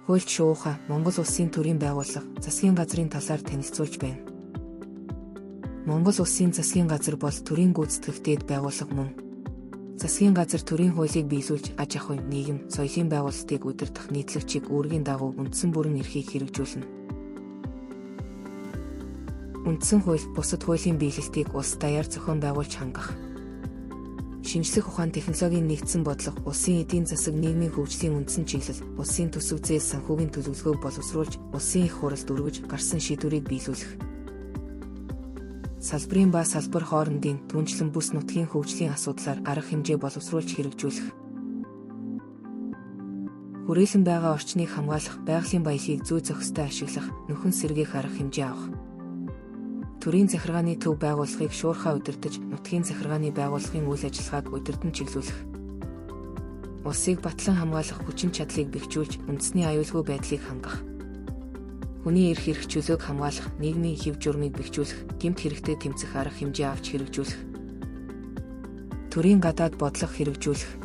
Хуульч шуухай Монгол Улсын төрийн байгууллага засгийн газрын талаар танилцуулж байна. Монгол Улсын засгийн газар бол төрийн гүйцэтгэх дээд байгууллага мөн. Засгийн газар төрийн хуулийг биелүүлж аж ахуйн, нийгэм, соёлын байгуулалтыг удирдах нийтлэгчийг үүргийн дагуу үндсэн бүрэн эрхийг хэрэгжүүлнэ. Үндсэн хууль бусад хуулийн биелэлтийг улс даяар зохион байгуулж хангах. Шинжлэх ухаан технологийн нэгдсэн бодлого, улсын эдийн засаг, нийгмийн хөгжлийн үндсэн чиглэл, улсын төсөв зээл санхүүгийн төлөвлөгөөг боловсруулж, улсын их хурлд өргөж гарсан шийдвэрийг биелүүлэх. Салбарын ба салбар хоорондын түнчлэн бүс нутгийн хөгжлийн асуудлаар арга хэмжээ боловсруулж хэрэгжүүлэх. Хүрээлэн байгаа орчныг хамгаалах, байгалийн баялагийг зүй зохистой ашиглах, нөхөн сэргээх арга хэмжээ авах. Төрийн захиргааны төв байгууллагыг шуурхай удирдах, нутгийн захиргааны байгууллагын үйл ажиллагааг удирдан чиглүүлэх. Улсыг батлан хамгаалах хүчин чадлыг бэхжүүлж, үндэсний аюулгүй байдлыг хангах. Хүний эрх чөлөөг хамгаалах, нийгмийн хэв журмыг бэхжүүлэх, гэмт хэрэгтэй тэмцэх арга хэмжээ авч хэрэгжүүлэх. Төрийн гадаад бодлого хэрэгжүүлэх.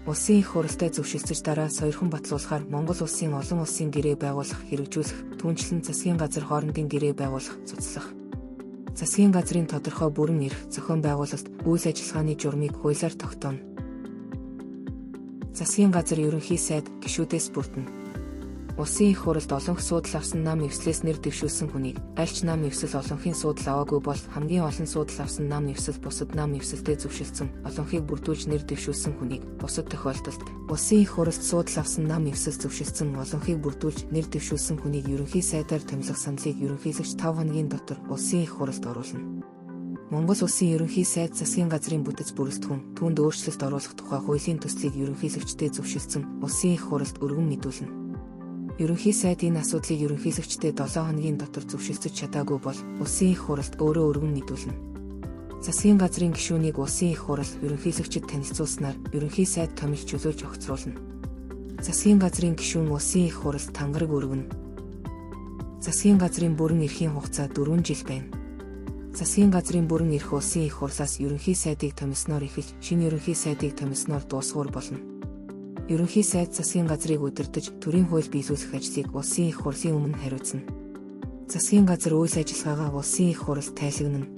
Улсын их хурлтай зөвшөлдөж дараа сойрхон батлуулахаар Монгол улсын олон улсын гэрээ байгуулах, хэрэгжүүлэх, түүнчлэн засгийн газар хоорондын гэрээ байгуулах, цуцлах. Засгийн газрын тодорхой бүрэн эрх, зохион байгуулалт, үйл ажиллагааны журмыг хуулиар тогтооно. Засгийн газар ерөнхий сайд гишүүдээс бүрдэнэ. Улсын их хурлд олонх суудал авсан нам эвслээс нэр дэвшүүлсэн хүнийг, аль ч нам эвсэл олонхын суудал аваагүй бол хамгийн олон суудал авсан нам эвсэл бусад нам эвсэлтэй зөвшөлдсөн, олонхыг бүрдүүлж нэр дэвшүүлсэн хүнийг, бусад тохиолдолд улсын их хурлд суудал авсан нам эвсэл зөвшөлдсөн, олонхыг бүрдүүлж нэр дэвшүүлсэн хүнийг ерөнхий сайдаар томилох саналыг ерөнхийлөгч 5 хоногийн дотор улсын их хурлд оруулна. Монгол улсын ерөнхий сайд засгийн газрын бүтэц бүрэлдэхүүн, түүнд өөрчлөлт оруулах тухай хуулийн төслийг ерөнхийлөгчтэй зөвшөлдсөн, улсын их хурлд өргөн мэдүүлнэ. Ерөнхий сайд энэ асуудлыг ерөнхийлөгчтэй 7 хоногийн дотор зөвшөлдөж чадаагүй бол улсын их хурлд өөрөө өргөн мэдүүлнэ. Засгийн газрын гишүүнийг улсын их хурал ерөнхийлөгчид танилцуулснаар ерөнхий сайд томилж чөлөөлж огцруулна. Засгийн газрын гишүүн улсын их хуралд тангараг өргөнө. Засгийн газрын бүрэн эрхийн хугацаа 4 жил байна. Засгийн газрын бүрэн эрх улсын их хурлаас ерөнхий сайдыг томилсноор эхэлж, шинэ ерөнхий сайдыг томилсноор дуусгуур болно. Ерөнхий сайд засгийн газрыг удирдах, төрийн хууль биелүүлэх ажлыг улсын их хурлын өмнө хариуцна. Засгийн газар үйл ажиллагаагаа улсын их хурлд тайлагнана.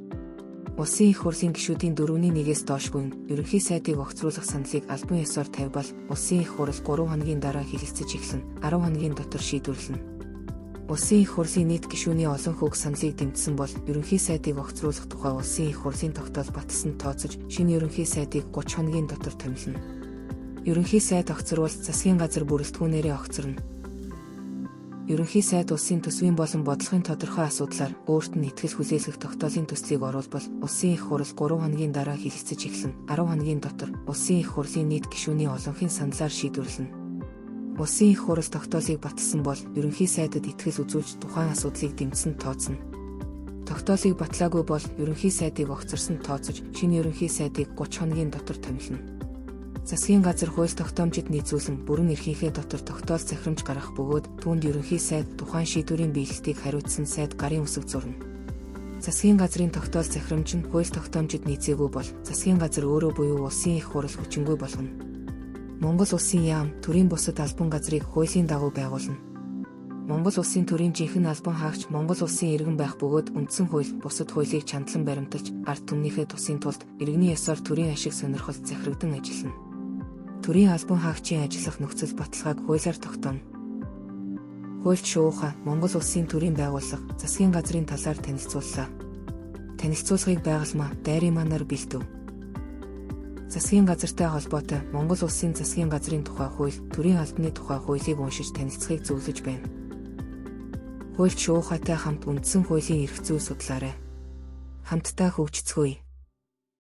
Улсын их хурлын гишүүдийн 4-1-ээс доошгүй нь ерөнхий сайдыг огцруулах саналыг албан ёсоор тавьбал улсын их хурл 3 хоногийн дараа хэлэлцэж эхлэн 10 хоногийн дотор шийдвэрлэнэ. Улсын их хурлын нийт гишүүний олон хүүг саналыг дэмжсэн бол ерөнхий сайдыг огцруулах тухай улсын их хурлын тогтоол баталсан тооцож шинэ ерөнхий сайдыг 30 хоногийн дотор томилно. Ерөнхий сайд огцорвол засгийн газар бүрэлдэхүүнээрээ огцорно. Ерөнхий сайд улсын төсвийн болон бодлогын тодорхой асуудлаар өөрт нь итгэл хүлээлгэх тогтоолын төслийг оруулбал улсын их хурл 3 хоногийн дараа хэлэлцэж эхлэн 10 хоногийн дотор улсын их хурлын нийт гишүүний олонхын саналаар шийдвэрлэнэ. Улсын их хурл тогтоолыг баталсан бол ерөнхий сайдад итгэл үзүүлж тухайн асуудлыг дэмжсэн тооцно. Тогтоолыг батлаагүй бол ерөнхий сайдыг огцорсон тооцож шинэ ерөнхий сайдыг 30 хоногийн дотор томилно. Засгийн газар хууль тогтоомжид нийцүүлэн бүрэн эрхийнхээ дотор тогтоол захирамж гаргах бөгөөд түүнд ерөнхий сайд тухайн шийдвэрийн биелэлтийг хариуцсан сайд гарын үсэг зурна. Засгийн газрын тогтоол захирамж нь хууль тогтоомжид нийцээгүй бол засгийн газар өөрөө буюу улсын их хурл хүчингүй болгоно. Монгол улсын яам төрийн бусад албан газрыг хуулийн дагуу байгуулна. Монгол улсын төрийн жинхэнэ албан хаагч Монгол улсын иргэн байх бөгөөд үндсэн хууль бусад хуулийг чандлан баримталж ард түмнийхээ тусын тулд иргэний ёсоор төрийн ашиг сонирхолд захирагдан ажиллана. Төрийн албан хаагчийн ажиллах нөхцөл баталгааг хуулиар тогтооно. Хуульч шуухай Монгол улсын төрийн байгууллага засгийн газрын талаар танилцууллаа. Танилцуулгыг байгалмаа дайрын манаар бэлдэв. Засгийн газартай холбоотой Монгол улсын засгийн газрын тухай хууль, төрийн албаны тухай хуулийг уншиж танилцахыг зөвлөж байна. Хуульч шуухайтай хамт үндсэн хуулийн эрх зүй судлаарай. Хамтдаа хөгжцгөөе.